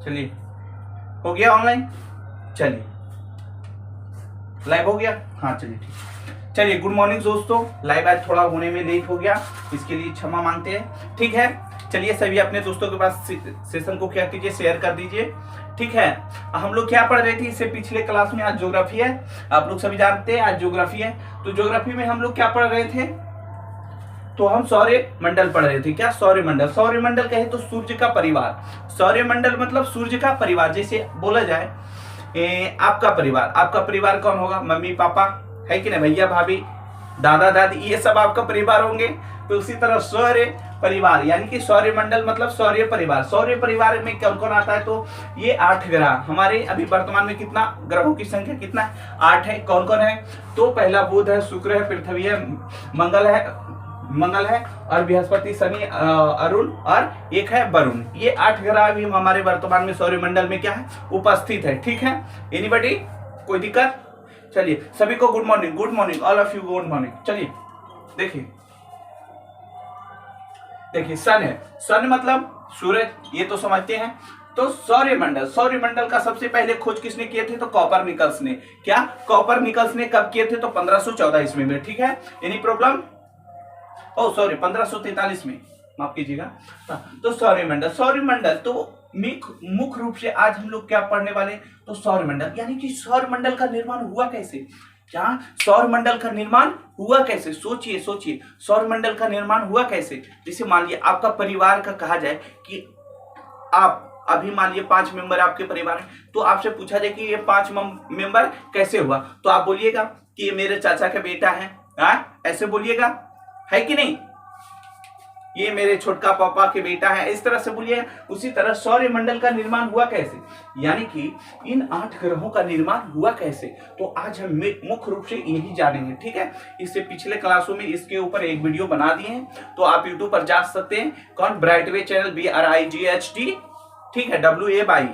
चलिए, हो गया ऑनलाइन? चलिए, लाइव हो गया? हाँ चलिए ठीक। चलिए, गुड मॉर्निंग दोस्तों। लाइव आज थोड़ा होने में लेट हो गया, इसके लिए क्षमा मांगते हैं। ठीक है, चलिए सभी अपने दोस्तों के पास सेशन को क्या कीजिए, शेयर कर दीजिए। ठीक है, हम लोग क्या पढ़ रहे थे इससे पिछले क्लास में? आज ज्योग्राफी है, आप लोग सभी जानते हैं आज ज्योग्राफी है। तो ज्योग्राफी में हम लोग क्या पढ़ रहे थे? तो हम सौर्य मंडल पढ़ रहे थे। क्या सौर्य मंडल? सौर्य मंडल कहे तो सूर्य का परिवार। सौर्य मंडल मतलब सूर्य का परिवार। जैसे बोला जाए आपका परिवार, आपका परिवार कौन होगा? मम्मी पापा है कि नहीं, भैया भाभी, दादा दादी, ये सब आपका परिवार होंगे। तो उसी तरह सौर्य परिवार यानी कि सौर्य मंडल मतलब सौर्य परिवार। सौर्य परिवार में कौन कौन आता है? तो ये 8 ग्रह हमारे अभी वर्तमान में कितना ग्रहों की संख्या कितना है? 8 है। कौन कौन है? तो पहला बुध है, शुक्र है, पृथ्वी है, मंगल है और बृहस्पति, शनि, अरुण और एक है वरुण। ये 8 ग्रह भी हमारे वर्तमान में सौर्य मंडल में क्या है? उपस्थित है। ठीक है, एनीबॉडी, कोई दिक्कत? चलिए सभी को good morning, good morning all of you, good morning. चलिए देखिए सन है, सन मतलब सूरज, ये तो समझते हैं। तो सौर्य मंडल, सौर्य मंडल का सबसे पहले खोज किसने किए थे? तो कॉपरनिकस ने। क्या कॉपरनिकस ने कब किए थे? तो 1514 ईस्वी में। ठीक है, एनी प्रॉब्लम? ओ सॉरी, 1543 में, माफ कीजिएगा। तो सौर्य मंडल, सौर्य मंडल तो मुख्य रूप से आज हम लोग क्या पढ़ने वाले? तो सौर मंडल यानी कि सौर मंडल का निर्माण हुआ कैसे? क्या सौर मंडल का निर्माण हुआ कैसे? सोचिए सोचिए, सौर मंडल का निर्माण हुआ कैसे? जैसे मान लिया आपका परिवार का कहा जाए कि आप अभी मान लिया 5 मेंबर आपके परिवार में, तो आपसे पूछा जाए कि ये 5 मेंबर कैसे हुआ? तो आप बोलिएगा कि ये मेरे चाचा का बेटा है, ऐसे बोलिएगा, है कि नहीं? ये मेरे छोटका पापा के बेटा है, इस तरह से बोलिए। उसी तरह सौर्य मंडल का निर्माण हुआ कैसे, यानी कि इन 8 ग्रहों का निर्माण हुआ कैसे? तो आज हम मुख्य रूप से यही जानेंगे। ठीक है, इससे पिछले क्लासों में इसके ऊपर एक वीडियो बना दिए हैं, तो आप यूट्यूब पर जा सकते हैं। कौन? ब्राइटवे चैनल, BRIGHT, ठीक है, WA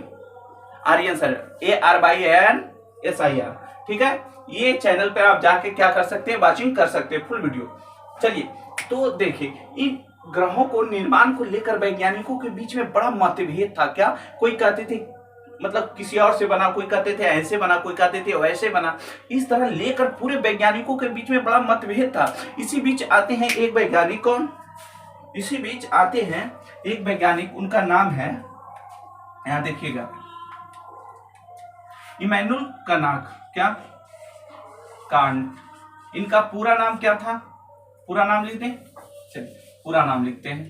आर्यन सर, ARYANSIR। ठीक है, ये चैनल पर आप जाके क्या कर सकते हैं? वॉचिंग कर सकते हैं फुल वीडियो। चलिए, तो देखिए इन ग्रहों को निर्माण को लेकर वैज्ञानिकों के बीच में बड़ा मतभेद था। क्या? कोई कहते थे मतलब किसी और से बना, कोई कहते थे ऐसे बना, कोई कहते थे वैसे बना। इस तरह लेकर पूरे वैज्ञानिकों के बीच में बड़ा मतभेद था। इसी बीच आते हैं एक वैज्ञानिक, कौन? इसी बीच आते हैं एक वैज्ञानिक, उनका नाम है, यहां देखिएगा, इमैनुअल कांट। क्या? कांट। इनका पूरा नाम क्या था? पूरा नाम लिख दें? चलिए पूरा नाम लिखते हैं।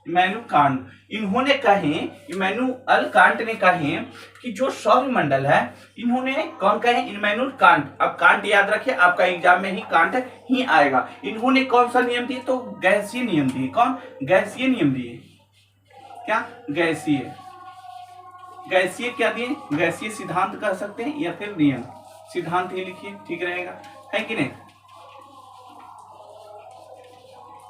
Immanuel Kant. इन्होंने कहे, इमैनुअल कांट ने कहे कि जो सौर मंडल है, इन्होंने कौन कहे? Immanuel Kant. अब कांट याद रखिए, आपका एग्जाम में ही कांट ही आएगा। इन्होंने कौन सा नियम दिए? तो गैसीय नियम दिए। कौन? गैसीय नियम दिए। क्या? गैसीय। गैसीय क्या दिए? गैसीय सिद्धांत कह सकते हैं या फिर नियम। सिद्धांत ही लिखिए, ठीक रहेगा, है कि नहीं?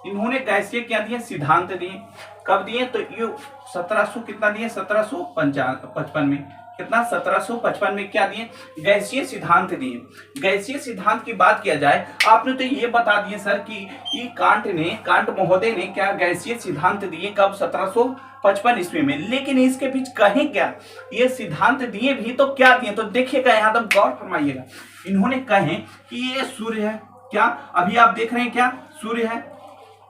इन्होंने गैसीय क्या दिए? सिद्धांत दिए। कब दिए? तो ये 1700 कितना दिए? 1755 में। कितना? 1755 में क्या दिए? गैसीय सिद्धांत दिए। गैसीय सिद्धांत की बात किया जाए, आपने तो ये बता दिए सर कि ये कांट महोदय ने क्या गैसीय सिद्धांत दिए? कब? 1755 ईस्वी में। लेकिन इसके बीच कहें क्या? ये सिद्धांत दिए भी तो क्या दिए? तो देखिएगा, यहाँ तक गौर फरमाइएगा। इन्होंने कहे कि ये सूर्य है। क्या? अभी आप देख रहे हैं, क्या सूर्य है?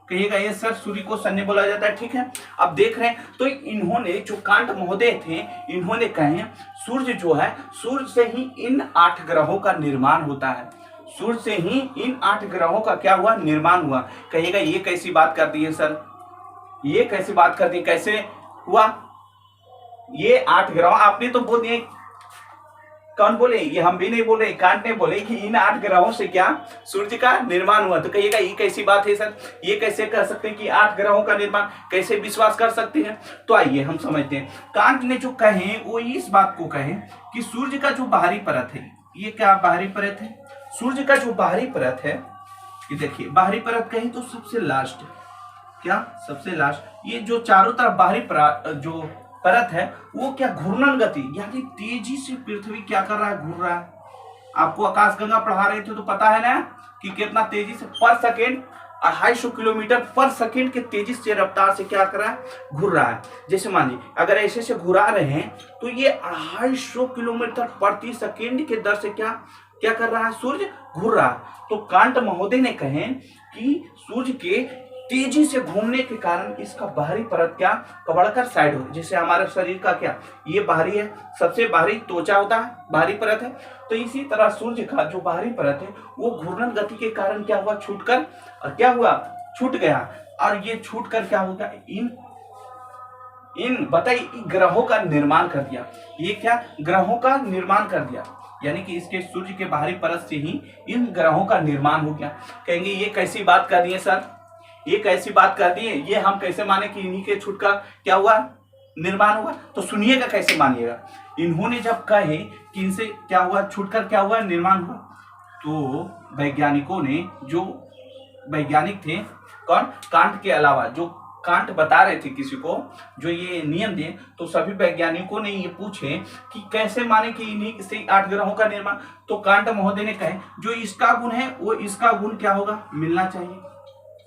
कहिएगा ये सर, सूर्य को सन बोला जाता है। ठीक है, अब देख रहे हैं। तो इन्होंने, जो कांट महोदय थे, इन्होंने कहे सूर्य जो है, सूर्य से ही इन 8 ग्रहों का निर्माण होता है। सूर्य से ही इन 8 ग्रहों का क्या हुआ? निर्माण हुआ। कहिएगा ये कैसी बात कर दी है सर? ये कैसी बात कर दी? कैसे हुआ? ये 8 ग्रह आपने तो बोल दिए। कौन बोले? ये हम भी नहीं बोले, कांट ने बोले कि इन 8 ग्रहों से क्या सूर्य का निर्माण हुआ। तो कहिएगा ये कैसी बात है सर? ये कैसे कर सकते हैं कि 8 ग्रहों का निर्माण? कैसे विश्वास कर सकते हैं? तो आइए हम समझते हैं। कांट ने जो कहे वो इस बात को कहे कि सूर्य का जो बाहरी परत है, ये क्या बाहरी परत है? सूर्य का जो बाहरी परत है, ये देखिए बाहरी परत कहीं तो सबसे लास्ट, क्या सबसे लास्ट, ये जो चारों तरफ बाहरी जो परत है वो क्या घूर्णन गति यानी तेजी से पृथ्वी क्या कर रहा है? घूर रहा है। आपको आकाशगंगा पढ़ा रहे थे तो पता है ना कि कितना तेजी से पर सेकेंड 250 किलोमीटर पर सेकेंड के तेजी से रफ्तार से क्या कर रहा है, घूर रहा है। जैसे मान लीजिए अगर ऐसे से घुरा रहे हैं तो ये 250 किलोमीटर प्रति सेकेंड के दर से क्या क्या कर रहा है, सूर्य घूर रहा है। तो कांट महोदय ने कहे कि सूर्य के तेजी से घूमने के कारण इसका बाहरी परत क्या कवड़कर साइड हो, जैसे हमारे शरीर का क्या ये बाहरी है, सबसे बाहरी त्वचा होता है, बाहरी परत है। तो इसी तरह सूर्य का जो बाहरी परत है वो घूर्णन गति के कारण क्या हुआ, छूटकर क्या हुआ, छूट गया। और ये छूट कर क्या होगा, इन बताइए ग्रहों का निर्माण कर दिया। ये क्या ग्रहों का निर्माण कर दिया, यानी कि इसके सूर्य के बाहरी परत से ही इन ग्रहों का निर्माण हो गया। कहेंगे ये कैसी बात कर दी है सर, ये कैसी बात कर दी है, ये हम कैसे माने कि इन्हीं के छूट का क्या हुआ, निर्माण हुआ। तो सुनिएगा कैसे मानिएगा। इन्होंने जब कहे कि इनसे क्या हुआ, छूटकर क्या हुआ, निर्माण हुआ, तो वैज्ञानिकों ने, जो वैज्ञानिक थे कौन, कांट के अलावा, जो कांट बता रहे थे किसी को जो ये नियम दिए, तो सभी वैज्ञानिकों ने ये पूछे कि कैसे माने कि इन्हीं से 8 ग्रहों का निर्माण। तो कांट महोदय ने कहे जो इसका गुण है वो इसका गुण क्या होगा, मिलना चाहिए,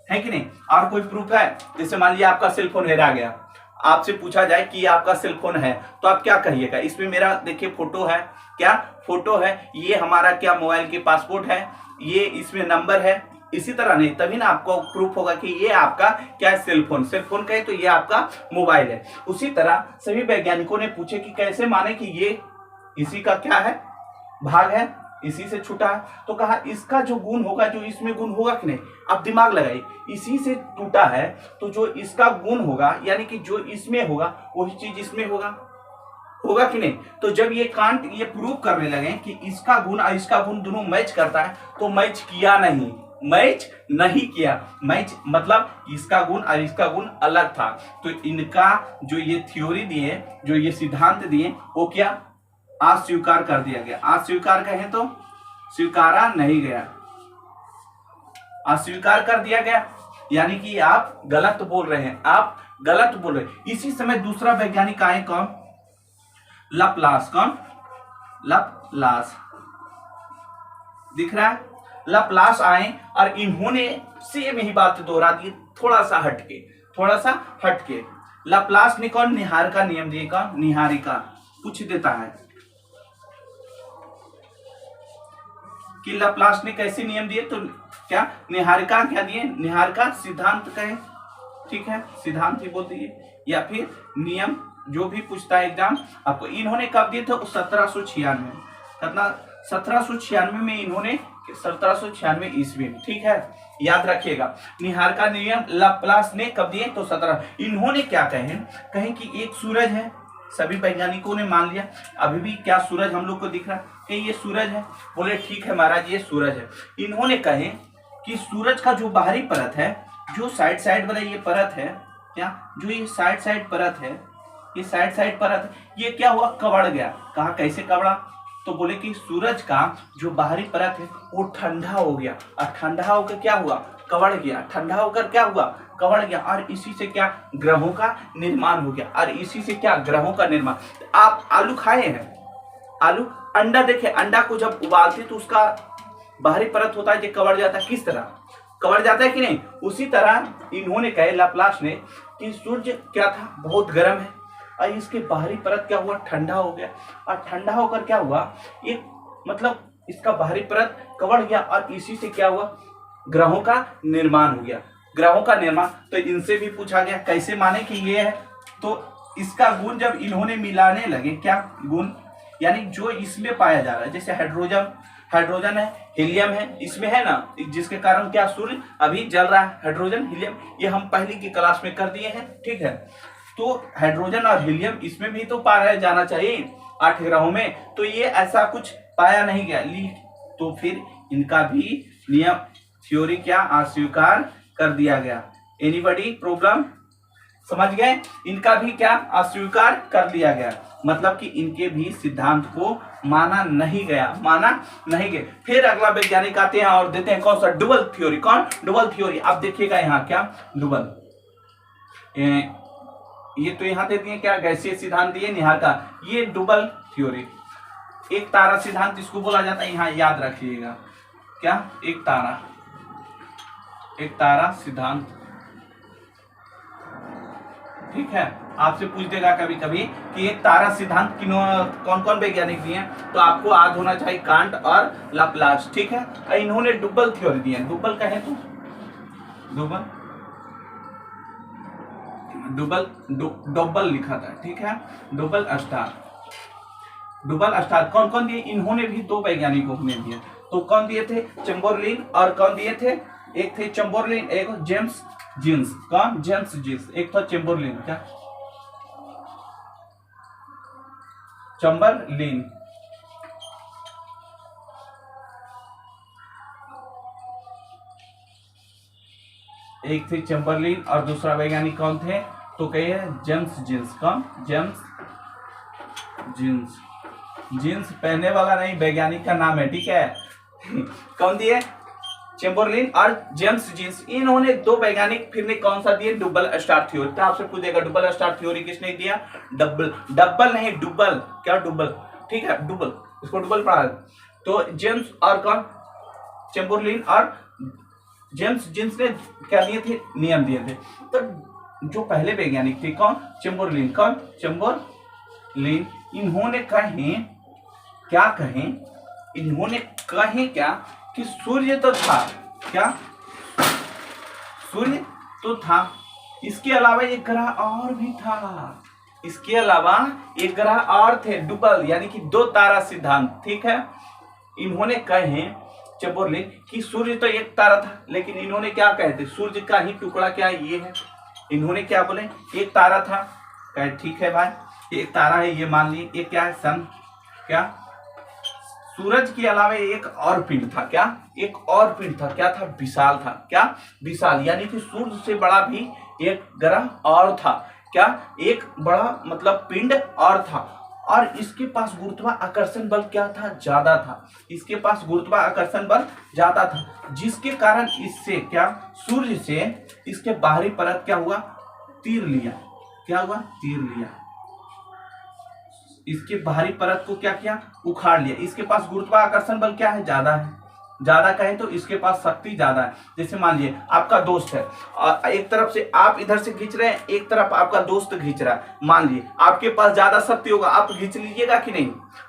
है कि नहीं। और कोई प्रूफ है, जैसे मान लिया आपका सेलफोन हेरा गया, आपसे पूछा जाए कि आपका सेलफोन है तो आप क्या कहिएगा, इसमें मेरा देखिए फोटो है, क्या फोटो है, ये हमारा क्या मोबाइल के पासपोर्ट है, ये इसमें नंबर है। इसी तरह नहीं, तभी ना आपको प्रूफ होगा कि ये आपका क्या है, सेलफोन, सेलफोन कहे तो ये आपका मोबाइल है। उसी तरह सभी वैज्ञानिकों ने पूछे कि कैसे माने कि ये इसी का क्या है, भाग है, इसी से छूटा है। तो कहा इसका जो गुण होगा, जो इसमें गुण होगा कि नहीं, आप दिमाग लगाइए, इसी से टूटा है तो जो इसका गुण होगा, यानी कि जो इसमें होगा वही चीज इसमें होगा, होगा कि नहीं। तो जब ये कांट ये प्रूव करने लगे कि इसका गुण और इसका गुण दोनों मैच करता है, तो मैच किया नहीं, मैच नहीं किया, मैच मतलब इसका गुण और इसका गुण अलग था। तो इनका जो ये थ्योरी दिए, जो ये सिद्धांत दिए, वो क्या अस्वीकार कर दिया गया। अस्वीकार कहें तो स्वीकारा नहीं गया, अस्वीकार कर दिया गया, यानी कि आप गलत बोल रहे हैं, आप गलत बोल रहे हैं। इसी समय दूसरा वैज्ञानिक आए, कौन, लपलास, कौन, लपलास, दिख रहा है, लपलास आए और इन्होंने सेम ही बात दोहरा दी, थोड़ा सा हटके, थोड़ा सा हटके। लपलास ने कौन, निहारिका नियम दिए, कौन, निहारिका, पूछ देता है कि लपलास ने कैसे नियम दिए, तो क्या निहारिका क्या दिए, निहारिका सिद्धांत कहे, ठीक है, सिद्धांत ही बोल दिए, या फिर नियम, जो भी पूछता है एग्जाम आपको। इन्होंने कब दिए थे, 1796 में, कितना, 1796 में इन्होंने, 1796 ईस्वी में, ठीक है, याद रखिएगा। निहारिका नियम लपलास ने कब दिए, तो 17। इन्होंने क्या कहे कि एक सूरज है, सभी वैज्ञानिकों ने मान लिया, अभी भी क्या सूरज हम लोग को दिख रहा है कि ये सूरज है, बोले ठीक है महाराज ये सूरज है। इन्होंने कहे कि सूरज का जो बाहरी परत है, जो साइड साइड वाला ये परत है, क्या जो ये साइड साइड परत है, ये साइड साइड परत है, ये क्या हुआ, कवड़ गया। कहा कैसे कवड़ा, तो बोले कि सूरज का जो बाहरी परत है वो ठंडा हो गया, और ठंडा होकर क्या हुआ, कवड़ गया, ठंडा होकर क्या हुआ, कवड़ गया, और इसी से क्या ग्रहों का निर्माण हो गया, और इसी से क्या ग्रहों का निर्माण। आप आलू खाए हैं, आलू, अंडा देखे, अंडा को जब उबालते तो उसका बाहरी परत होता है जो कवड़ जाता है, किस तरह कवड़ जाता है कि नहीं। उसी तरह इन्होंने कहे, लाप्लास ने, कि सूर्य क्या था, बहुत गर्म है, और इसके बाहरी परत क्या हुआ, ठंडा हो गया, और ठंडा होकर क्या हुआ, एक मतलब इसका बाहरी परत कवड़ गया, और इसी से क्या हुआ, ग्रहों का निर्माण हो गया, ग्रहों का निर्माण। तो इनसे भी पूछा गया कैसे माने कि ये है, तो इसका गुण जब इन्होंने मिलाने लगे, क्या गुण, यानी जो इसमें पाया जा रहा है, जैसे हाइड्रोजन है, हीलियम है, इसमें है ना, जिसके कारण क्या सूर्य अभी जल रहा है, हाइड्रोजन हीलियम, ये हम पहले की क्लास में कर दिए हैं, ठीक है। तो हाइड्रोजन और हीलियम इसमें भी तो पाया जाना चाहिए 8 ग्रहों में, तो ये ऐसा कुछ पाया नहीं गया, तो फिर इनका भी नियम थ्योरी क्या अस्वीकार कर दिया गया। एनीबॉडी प्रॉब्लम, समझ गए, इनका भी क्या अस्वीकार कर दिया गया, मतलब कि इनके भी सिद्धांत को माना नहीं गया, माना नहीं गया। फिर अगला वैज्ञानिक आते हैं और देते हैं कौन सा, डुअल थ्योरी, कौन, डुअल थ्योरी। आप देखिएगा यहाँ क्या डुअल, ये तो यहाँ दे दिए क्या, गैसीय सिद्धांत दिए निहारिका, ये डुअल थ्योरी। एक तारा सिद्धांत इसको बोला जाता है, यहाँ याद रखिएगा क्या, एक तारा सिद्धांत। ठीक है, आपसे पूछ देगा कभी कभी कि एक तारा सिद्धांत कौन कौन वैज्ञानिक दिए हैं, तो आपको याद होना चाहिए कांट और लाप्लास। ठीक है, इन्होंने डुबल थ्योरी दी है। डुबल कहे तो डुबल लिखा था। ठीक है, डुबल स्टार कौन कौन दिए, इन्होंने भी दो वैज्ञानिकों ने दिए। तो कौन दिए थे, चैम्बरलिन, और कौन दिए थे, एक थे चैम्बरलिन, एक जेम्स जीन्स। कौन, जेम्स जीन्स, एक था चैम्बरलिन, क्या चैम्बरलिन, एक थे चैम्बरलिन, और दूसरा वैज्ञानिक कौन थे, तो कहिए जेम्स जीन्स। कौन, जेम्स जीन्स। जीन्स पहनने वाला नहीं, वैज्ञानिक का नाम है। ठीक है कौन दिए, चैम्बरलिन और जेम्स जीन्स। इन्होंने दो वैज्ञानिक फिर ने कौन सा दिए, डुबल स्टार थ्योरी। तो आपसे पूछेगा डुबल स्टार थ्योरी किसने दिया, डबल नहीं, डुबल। क्या, डुबल। ठीक है, डुबल, इसको डुबल पढ़ा। तो जेम्स और कौन, चैम्बरलिन और जेम्स जीन्स ने क्या दिए थे, नियम दिए थे। तो जो पहले वैज्ञानिक थे कौन, चैम्बरलिन। कौन, चैम्बरलिन। इन्होंने कहे क्या कि सूर्य तो था, क्या सूर्य तो था, इसके अलावा एक ग्रह और भी था, इसके अलावा एक ग्रह और थे, डुबल यानी कि दो तारा सिद्धांत। ठीक है, इन्होंने कहे चैम्बरलिन कि सूर्य तो एक तारा था, लेकिन इन्होंने क्या कहते, सूर्य का ही टुकड़ा क्या ये है। इन्होंने क्या बोले, एक तारा था। कहे ठीक है भाई, एक तारा है, ये मान लिए। एक क्या है, सन। क्या, सूरज के अलावा एक और पिंड था। क्या, एक और पिंड था, क्या था, विशाल था। क्या, विशाल, यानी कि सूर्य से बड़ा भी एक ग्रह और था। क्या, एक बड़ा मतलब पिंड और था, और इसके पास गुरुत्वाकर्षण बल क्या था, ज्यादा था। इसके पास गुरुत्वाकर्षण बल ज्यादा था, जिसके कारण इससे क्या, सूर्य से इसके बाहरी परत क्या हुआ, तीर लिया। क्या हुआ, तीर लिया। इसके बाहरी परत को क्या किया, उखाड़ लिया। इसके पास गुरुत्वाकर्षण बल क्या है, ज्यादा है। ज्यादा कहे तो इसके पास शक्ति ज्यादा है। जैसे मान लीजिए आपका दोस्त है, और एक तरफ से आप इधर से खींच रहे हैं, एक तरफ आपका दोस्त खींच रहा है। मान लीजिए आपके पास ज्यादा शक्ति होगा, आप खींच लीजिएगा कि नहीं।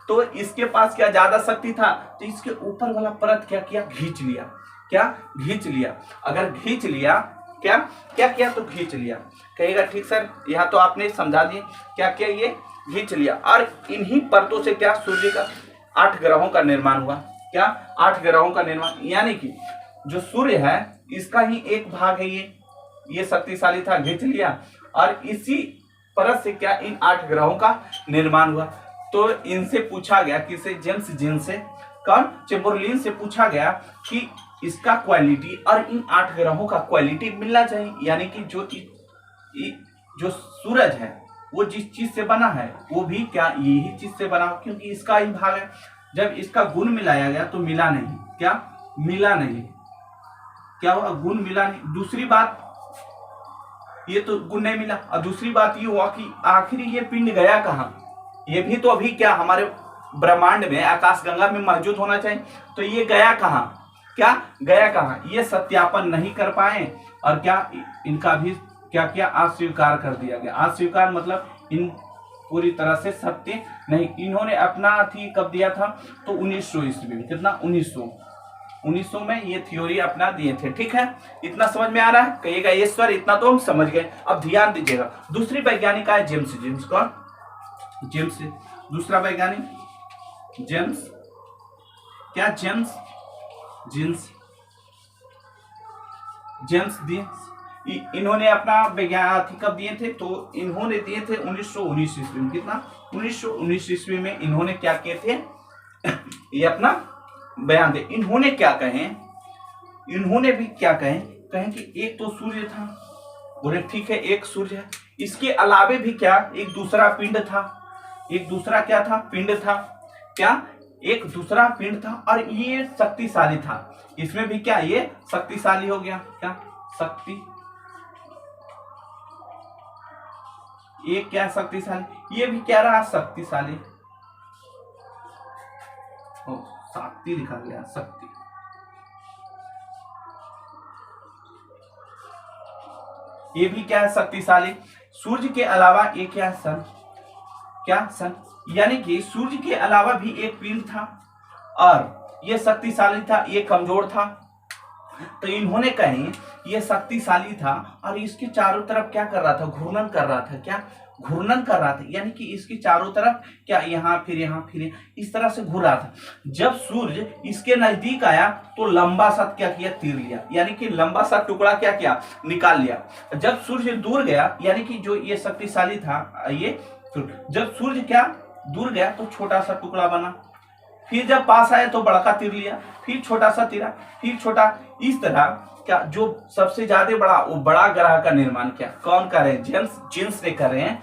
तो इसके पास क्या ज्यादा शक्ति था, तो इसके ऊपर वाला परत क्या किया, खींच लिया। क्या, खींच लिया। अगर खींच लिया, क्या क्या किया, तो खींच लिया। कहेगा ठीक सर, यहाँ तो आपने समझा दिए, क्या किया, ये खींच लिया। और इन्हीं परतों से क्या, सूर्य का 8 ग्रहों का निर्माण हुआ। क्या, 8 ग्रहों का निर्माण, यानी कि जो सूर्य है इसका ही एक भाग है ये शक्तिशाली था, खींच लिया, और इसी परत से क्या, इन 8 ग्रहों का निर्माण हुआ। तो इनसे पूछा गया, किसे, जेम्स जीन्स से, कौन, चैम्बरलिन से पूछा गया कि इसका क्वालिटी और इन 8 ग्रहों का क्वालिटी मिलना चाहिए। यानी कि जो सूरज है वो जिस चीज से बना है वो भी क्या, यही चीज से बना, क्योंकि इसका ही भाग है। जब इसका गुण मिलाया गया तो मिला नहीं। क्या, मिला नहीं। क्या हुआ, गुण मिला नहीं। दूसरी बात, ये तो गुण नहीं मिला, और दूसरी बात ये हुआ कि आखिर ये पिंड गया कहाँ। ये भी तो अभी क्या हमारे ब्रह्मांड में, आकाशगंगा में मौजूद होना चाहिए, तो ये गया कहाँ, क्या गया कहाँ, ये सत्यापन नहीं कर पाए। और क्या, इनका भी क्या किया, अस्वीकार कर दिया गया। अस्वीकार मतलब इन पूरी तरह से सत्य नहीं। इन्होंने अपना थी कब दिया था, तो 1900 ईस्वी में। कितना, 1900 में ये थ्योरी अपना दिए थे। ठीक है, इतना समझ में आ रहा है, कहिएगा ये सर इतना तो हम समझ गए। अब ध्यान दीजिएगा, दूसरी वैज्ञानिक है जेम्स जीन्स। कौन, जेम्स, दूसरा वैज्ञानिक जेम्स, क्या, जेम्स जीन्स। जेम्स जीन्स, इन्होंने अपना विज्ञान कब दिए थे, तो इन्होंने दिए थे 1919 ईस्वी में। कितना, 1919 ईस्वी में इन्होंने क्या किए थे ये अपना बयान दे। इन्होंने क्या कहे, इन्होंने भी क्या कहे कि एक तो सूर्य था, बोले ठीक है एक सूर्य है, इसके अलावे भी क्या, एक दूसरा पिंड था। एक दूसरा क्या था, पिंड था। क्या, एक दूसरा पिंड था, और ये शक्तिशाली था। इसमें भी क्या, ये शक्तिशाली हो गया। क्या, शक्ति, ये क्या शक्तिशाली, ये भी क्या रहा, शक्तिशाली। ओ, शक्ति लिखा गया, शक्ति। ये भी क्या है, शक्तिशाली। सूर्य के अलावा ये क्या है, सन। क्या, सन। यानी कि सूर्य के अलावा भी एक पिंड था और ये शक्तिशाली था, ये कमजोर था। तो इन्होंने कहे ये शक्तिशाली था और इसके चारों तरफ क्या कर रहा था, घूर्णन कर रहा था। क्या, घूर्णन कर रहा था, यानी कि इसकी चारों तरफ क्या, यहाँ फिर यहाँ फिर इस तरह से घूर रहा था। जब सूर्य इसके नजदीक आया तो लंबा सा क्या किया, तीर लिया, यानी कि लंबा सा टुकड़ा क्या किया, निकाल लिया। जब सूर्य दूर गया, यानी कि जो ये शक्तिशाली था, ये जब सूर्य क्या दूर गया तो छोटा सा टुकड़ा बना, फिर जब पास आया तो बड़ा का तीर लिया, फिर छोटा सा तीरा, फिर छोटा। इस तरह क्या, जो सबसे ज्यादा बड़ा, वो बड़ा ग्रह का निर्माण किया। कौन कर रहे हैं, जेम्स ने कर रहे हैं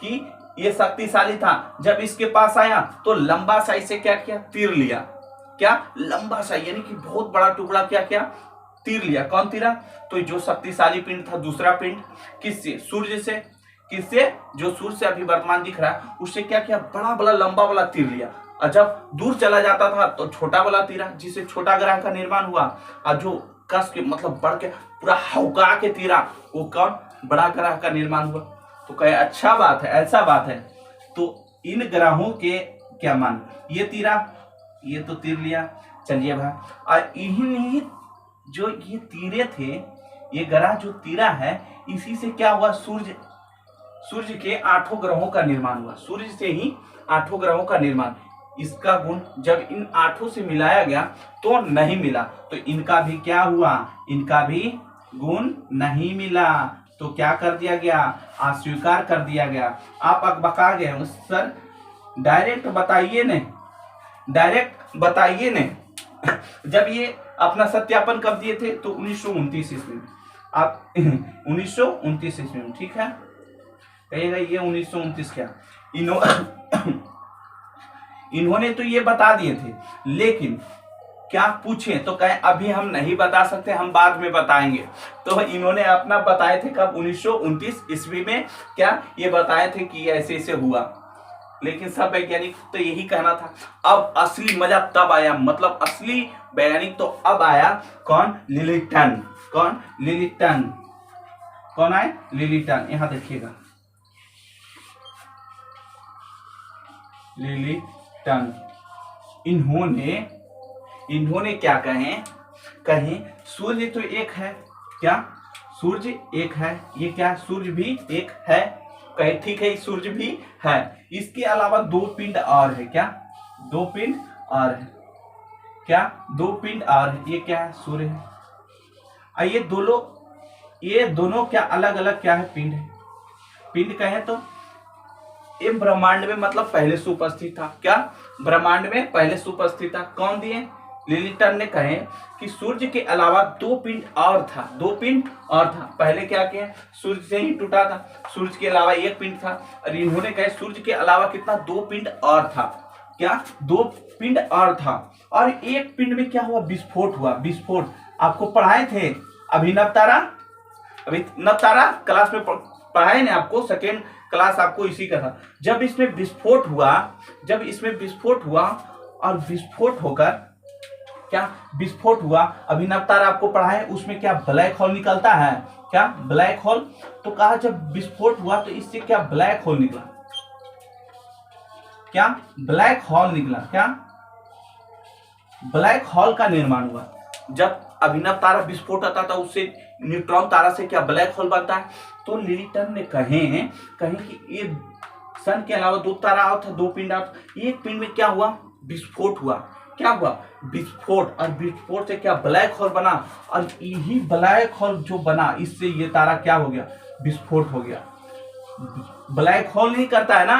कि ये शक्तिशाली था। जब इसके पास आया तो लंबा सा इसे क्या किया, तीर लिया। क्या, लंबा सा, यानी कि बहुत बड़ा टुकड़ा क्या किया, तीर लिया। कौन तीरा, तो जो शक्तिशाली पिंड था, दूसरा पिंड किससे, सूर्य से। किससे, जो सूर्य से अभी वर्तमान दिख रहा है, उससे क्या किया, बड़ा बड़ा लंबा वाला तीर लिया। और जब दूर चला जाता था तो छोटा वाला तीरा, जिससे छोटा ग्रह का निर्माण हुआ। और जो कस के मतलब बढ़ के पूरा हौका के तीरा, वो कौन, बड़ा ग्रह का निर्माण हुआ। तो कहे अच्छा बात है, ऐसा बात है। तो इन ग्रहों के क्या मान, ये तीरा, ये तो तीर लिया, चलिए भाई। और इन्हीं जो ये तीरे थे, ये ग्रह जो तीरा है, इसी से क्या हुआ, सूर्य के 8 ग्रहों का निर्माण हुआ। सूर्य से ही 8 ग्रहों का निर्माण। इसका गुण जब इन 8 से मिलाया गया तो नहीं मिला, तो इनका भी क्या हुआ, इनका भी गुण नहीं मिला। तो क्या कर दिया गया, अस्वीकार कर दिया गया। आप अकबका गए, सर डायरेक्ट बताइए ने, डायरेक्ट बताइए ने। जब ये अपना सत्यापन कब दिए थे, तो 1929 ईस्वी में। आप 1929 ईस्वी में, ठीक है। कहिएगा ये 1929 क्या, इन्होंने तो ये बता दिए थे, लेकिन क्या पूछे तो कहे अभी हम नहीं बता सकते, हम बाद में बताएंगे। तो इन्होंने अपना बताए थे कब, 1929 ईस्वी में। क्या ये बताए थे कि ऐसे ऐसे हुआ, लेकिन सब वैज्ञानिक तो यही कहना था। अब असली मजा तब आया, मतलब असली वैज्ञानिक तो अब आया। कौन, लिलिटन। कौन, लिलिटन। कौन आए, लिलिटन। यहां देखिएगा, लिलिटन। इन्होंने क्या कहे सूर्य तो एक है। क्या, सूर्य एक है, ये क्या, सूर्य भी एक है। कहे ठीक है, सूर्य भी है, इसके अलावा 2 पिंड और है। क्या, 2 पिंड और है। क्या, 2 पिंड और है। ये क्या है, सूर्य है। और ये दोनों क्या अलग अलग क्या है, पिंड है। पिंड कहे तो ये ब्रह्मांड में मतलब पहले से उपस्थित था। क्या, ब्रह्मांड में पहले से उपस्थित था। कौन दिए, लिलिटन ने कहे कि सूर्य के अलावा 2 पिंड और था, 2 पिंड और था। पहले क्या किया, सूर्य से ही टूटा था, सूर्य के अलावा 1 पिंड था। और इन्होंने कहे सूर्य के अलावा कितना, 2 पिंड और था। क्या, 2 पिंड और था। और 1 पिंड में क्या हुआ, विस्फोट हुआ। विस्फोट आपको पढ़ाए थे अभिनव तारा क्लास में पढ़ाए ना आपको, सेकेंड क्लास आपको इसी का था। जब इसमें विस्फोट हुआ और विस्फोट होकर क्या, विस्फोट हुआ, अभिनव तारा आपको पढ़ाए, उसमें क्या ब्लैक होल निकलता है। क्या, ब्लैक होल। तो कहा जब विस्फोट हुआ तो इससे क्या, ब्लैक होल निकला। क्या, ब्लैक होल निकला। क्या, ब्लैक होल का निर्माण हुआ। जब अभिनव तारा विस्फोट होता था, उससे न्यूट्रॉन तारा से क्या, ब्लैक होल बनता है। तो लिलिटन ने कहे कि ये सन के अलावा 2 तारा और था, 2 पिंड और। 1 पिंड में क्या हुआ, विस्फोट हुआ। क्या हुआ, विस्फोट। और विस्फोट से क्या, ब्लैक होल बना। और यही ब्लैक होल जो बना, इससे ये तारा क्या हो गया, विस्फोट हो गया। ब्लैक होल नहीं करता है ना,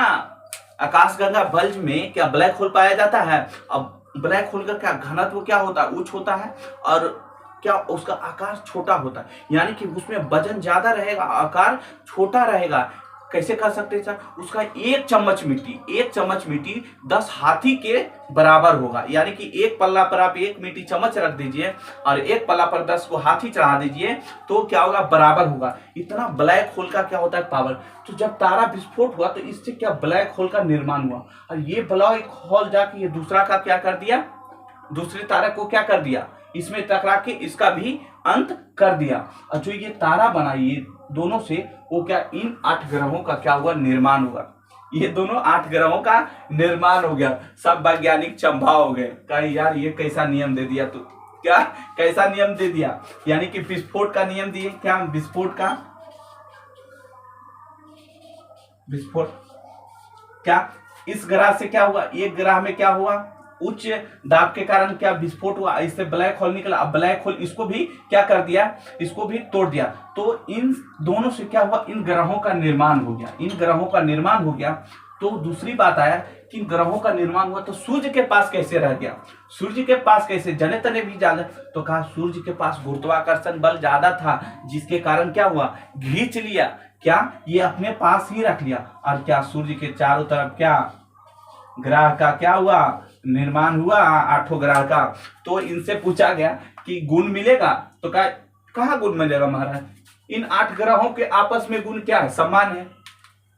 आकाशगंगा बल्ब में क्या ब्लैक होल पाया जाता है। अब ब्लैक होल का क्या घनत्व क्या होता है, उच्च होता है, और क्या उसका आकार छोटा होता है, यानी कि उसमें वजन ज्यादा रहेगा, आकार छोटा रहेगा। कैसे कर सकते हैं सर? उसका एक चम्मच मिट्टी 10 हाथी के बराबर होगा। यानी कि एक पल्ला पर आप एक मिट्टी चम्मच रख दीजिए और एक पल्ला पर 10 को हाथी चढ़ा दीजिए तो क्या होगा? बराबर होगा। इतना ब्लैक होल का क्या होता है? पावर। तो जब तारा विस्फोट हुआ तो इससे क्या ब्लैक होल का निर्माण हुआ, और ये ब्लैक होल जाके ये दूसरा का क्या कर दिया? दूसरे तारा को क्या कर दिया? इसमें टकरा के इसका भी अंत कर दिया। और जो ये तारा बना ये दोनों से, वो क्या इन 8 ग्रहों का क्या हुआ? निर्माण हुआ। ये दोनों 8 ग्रहों का निर्माण हो गया। सब वैज्ञानिक चंबा हो गए, कहे यार ये कैसा नियम दे दिया तू? क्या कैसा नियम दे दिया? यानी कि विस्फोट का नियम दिए। क्या विस्फोट का? विस्फोट क्या इस ग्रह से क्या हुआ? एक ग्रह में क्या हुआ? उच्च दाब के कारण क्या विस्फोट हुआ, इससे ब्लैक होल निकला। अब ब्लैक होल इसको भी क्या कर दिया? इसको भी तोड़ दिया। तो इन दोनों से क्या हुआ? इन ग्रहों का निर्माण हो गया। इन ग्रहों का निर्माण हो गया। तो दूसरी बात आया कि इन ग्रहों का निर्माण हुआ तो सूर्य के पास कैसे रह गया? सूर्य के पास कैसे? जने तने भी ज्यादा। तो कहा सूर्य के पास गुरुत्वाकर्षण बल ज्यादा था, जिसके कारण क्या हुआ? खींच लिया। क्या ये अपने पास ही रख लिया। और क्या सूर्य के चारों तरफ क्या ग्रह का क्या हुआ? निर्माण हुआ, 8 ग्रह का। तो इनसे पूछा गया कि गुण मिलेगा, तो कहा गुण मिलेगा महाराज? इन 8 ग्रहों के आपस में गुण क्या है? समान है,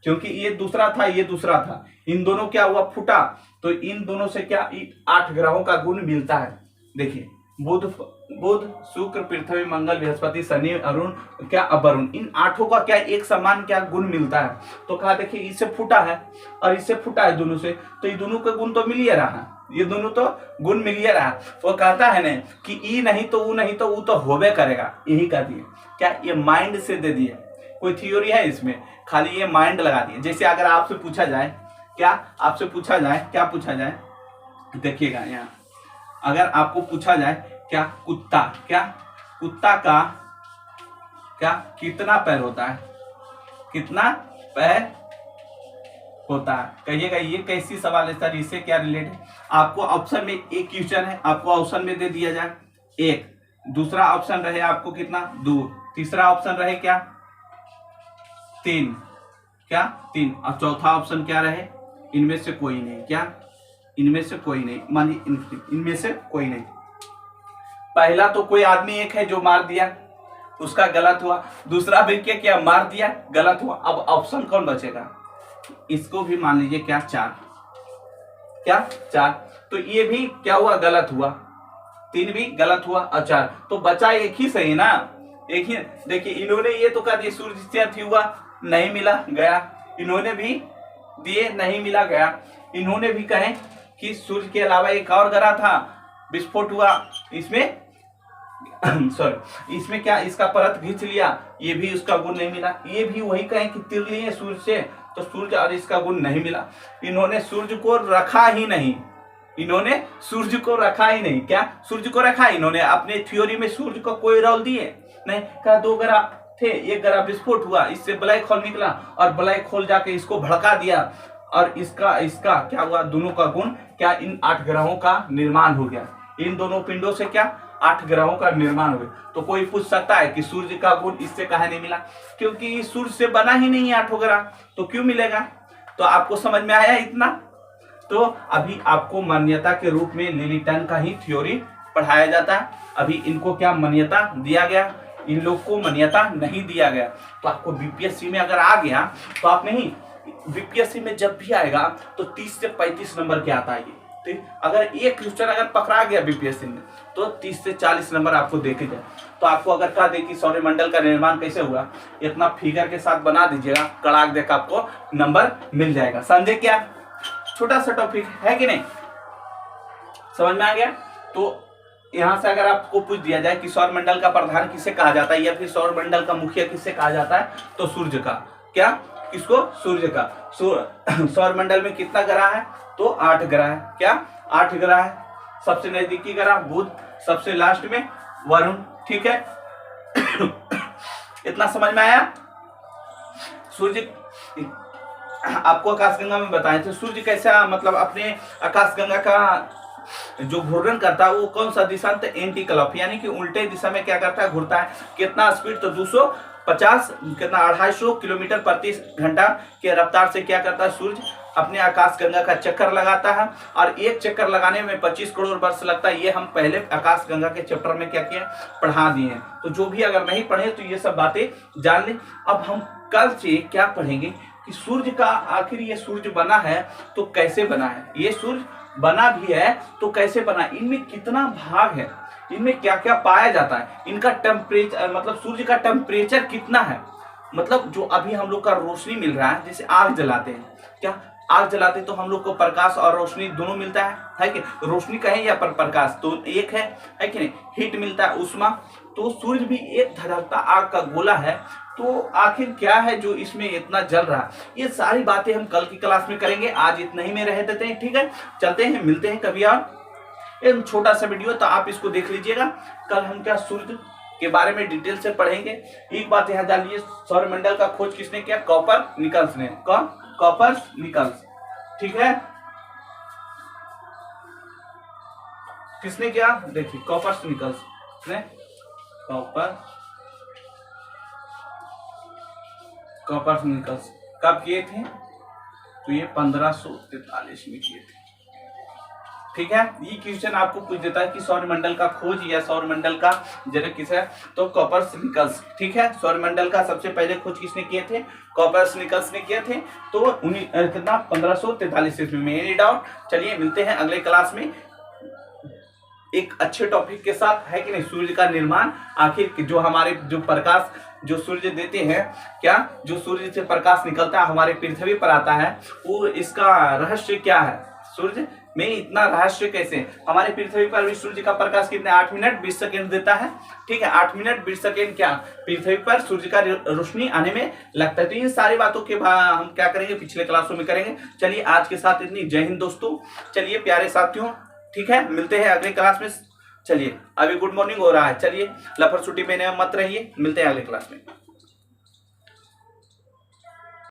क्योंकि ये दूसरा था ये दूसरा था। इन दोनों क्या हुआ? फूटा। तो इन दोनों से क्या 8 ग्रहों का गुण मिलता है। देखिए बुध शुक्र पृथ्वी मंगल बृहस्पति शनि अरुण क्या वरुण, इन 8 का क्या एक समान क्या गुण मिलता है। तो कहा देखिए इससे फूटा है और इससे फूटा है दोनों से, तो ये दोनों का गुण तो मिल ही रहा है। ये दोनों तो गुण मिल ही रहा है। वो कहता है ना कि ई नहीं तो ऊ नहीं तो ऊ तो होबे करेगा। यही कह दिए। क्या ये माइंड से दे दिए? कोई थ्योरी है इसमें? खाली ये माइंड लगा दिए। जैसे अगर आपसे पूछा जाए, क्या आपसे पूछा जाए, क्या पूछा जाए? देखिएगा यहाँ, अगर आपको पूछा जाए क्या कुत्ता का क्या कितना पैर होता है? कितना पैर होता है? कहिएगा ये कैसी सवाल है सर, इससे क्या रिलेट है? आपको ऑप्शन में एक क्वेश्चन है, आपको ऑप्शन में दे दिया जाए 1, दूसरा ऑप्शन रहे आपको कितना? 2, तीसरा ऑप्शन रहे क्या? 3, क्या 3, और चौथा ऑप्शन क्या रहे? इनमें से कोई नहीं। क्या इनमें से कोई नहीं? मानिए इनमें से कोई नहीं। पहला तो कोई आदमी एक है जो मार दिया, उसका गलत हुआ। दूसरा भी क्या मार दिया, गलत हुआ। अब ऑप्शन कौन बचेगा? इसको भी मान लीजिए क्या 4, क्या 4, तो ये भी क्या हुआ? गलत हुआ। 3 भी गलत हुआ और 4, तो बचा एक ही सही ना? एक ही। देखिए इन्होंने ये तो कह दिया सूर्य से अथी हुआ, नहीं मिला गया। इन्होंने भी दिए, नहीं मिला गया। इन्होंने भी कहे कि सूर्य के अलावा एक और ग्रह था, विस्फोट हुआ, इसमें सॉरी इसमें क्या इसका परत खींच लिया, ये भी उसका गुण नहीं मिला। ये भी वही कहें कि तिर लिए सूर्य से, तो सूर्य और इसका गुण नहीं मिला। इन्होंने सूर्य को रखा ही नहीं। इन्होंने सूर्य को रखा ही नहीं। क्या सूर्य को रखा? इन्होंने अपने थ्योरी में सूर्य को कोई रोल दिए नहीं। कहा 2 ग्रह थे, एक ग्रह विस्फोट हुआ, इससे ब्लैक होल निकला और ब्लैक होल जाके इसको भड़का दिया और इसका क्या हुआ? दोनों का गुण क्या इन 8 ग्रहों का निर्माण हो गया। इन दोनों पिंडों से क्या 8 ग्रहों का निर्माण हुआ। तो कोई पूछ सकता है कि सूर्य का गुण इससे काहे नहीं मिला? क्योंकि सूर्य से बना ही नहीं 8 ग्रह, तो क्यों मिलेगा? तो आपको समझ में आया इतना? तो अभी आपको मान्यता के रूप में लिलिटन का ही थ्योरी पढ़ाया जाता है। अभी इनको क्या मान्यता दिया गया? इन लोग को मान्यता नहीं दिया गया। तो आपको बीपीएससी में अगर आ गया तो आप नहीं, बीपीएससी में जब भी आएगा तो 30 से 35 नंबर के आता है ये। ठीक, अगर एक क्वेश्चन अगर पकड़ा गया बीपीएससी में तो 30 से 40 नंबर आपको देके जाए। तो आपको अगर कहा दे कि सौरमंडल का निर्माण कैसे हुआ, इतना फिगर के साथ बना दीजिएगा, कड़ाक देकर आपको नंबर मिल जाएगा। समझे क्या? छोटा सा टॉपिक है कि नहीं? समझ में आ गया? तो यहां से अगर आपको पूछ दिया जाए कि सौरमंडल का प्रधान किसे कहा जाता है या फिर सौरमंडल का मुखिया किसे कहा जाता है, तो सूर्य का। क्या? किसको? सूर्य का। सौरमंडल में कितना ग्रह है? तो 8 ग्रह है। क्या 8 ग्रह है? सबसे नजदीकी ग्रह बुध, सबसे लास्ट में वरुण। ठीक है इतना समझ में आया? सूर्य आपको आकाशगंगा में बताए थे सूर्य कैसा, मतलब अपने आकाशगंगा का जो घूर्णन करता है वो कौन सा दिशा, तो एंटी क्लॉक, यानी कि उल्टे दिशा में क्या करता है, घूरता है। कितना स्पीड, तो 250 कितना 250 किलोमीटर प्रति घंटा के रफ्तार से क्या करता है सूर्य अपने आकाश गंगा का चक्कर लगाता है। और एक चक्कर लगाने में 25 करोड़ वर्ष लगता है। ये हम पहले आकाश गंगा के चैप्टर में क्या किया, पढ़ा दिए हैं। तो जो भी अगर नहीं पढ़े तो ये सब बातें जान लें। अब हम कल से क्या पढ़ेंगे कि सूर्य का आखिर ये सूर्य बना है तो कैसे बना है, ये सूर्य बना भी है तो कैसे बना, इनमें कितना भाग है, इनमें क्या क्या पाया जाता है, इनका टेम्परेचर मतलब सूर्य का टेम्परेचर कितना है। मतलब जो अभी हम लोग का रोशनी मिल रहा है, जैसे आग जलाते हैं, क्या आग जलाते हैं तो हम लोग को प्रकाश और रोशनी दोनों मिलता है कि रोशनी कहें या प्रकाश, तो एक है कि नहीं, हीट मिलता है, उष्मा। तो सूर्य भी एक धधकता आग का गोला है। तो आखिर क्या है जो इसमें इतना जल रहा है, ये सारी बातें हम कल की क्लास में करेंगे। आज इतना ही में रह देते हैं, ठीक है, चलते हैं, मिलते हैं कभी और। एक छोटा सा वीडियो तो आप इसको देख लीजिएगा। कल हम क्या सूर्य के बारे में डिटेल से पढ़ेंगे। एक बात यहाँ जान लीजिए, सौरमंडल का खोज किसने किया, कोपरनिकस ने। कौन, कोपरनिकस, ठीक है, किसने किया, देखिए कोपरनिकस ने, कोपरनिकस कब किए थे, तो ये 1543 में किए थे, ठीक है। ये क्वेश्चन आपको पूछ देता है कि सौरमंडल का खोज या सौरमंडल का जनक किस है, तो कोपरनिकस, ठीक है। सौरमंडल का सबसे पहले खोज किसने किए थे, कोपरनिकस ने किए थे। तो कितना 1543 ईस्वी में, एनी डाउट। चलिए मिलते हैं अगले क्लास में एक अच्छे टॉपिक के साथ, है कि नहीं। सूर्य का निर्माण, आखिर जो हमारे जो प्रकाश जो सूर्य देते हैं, क्या जो सूर्य से प्रकाश निकलता है हमारे पृथ्वी पर आता है, वो इसका रहस्य क्या है, सूर्य में इतना रहस्य कैसे। हमारे पृथ्वी पर भी सूर्य का प्रकाश कितने 8 मिनट 20 सेकेंड देता है, ठीक है। 8 मिनट 20 सेकेंड क्या पृथ्वी पर सूर्य का रोशनी आने में लगता है। तो इन सारी बातों के बाद हम क्या करेंगे, पिछले क्लासों में करेंगे। चलिए आज के साथ इतनी, जय हिंद दोस्तों। चलिए प्यारे साथियों, ठीक है, मिलते हैं अगले क्लास में। चलिए अभी गुड मॉर्निंग हो रहा है, चलिए लफर छुट्टी में मत रहिए, मिलते हैं अगले क्लास में।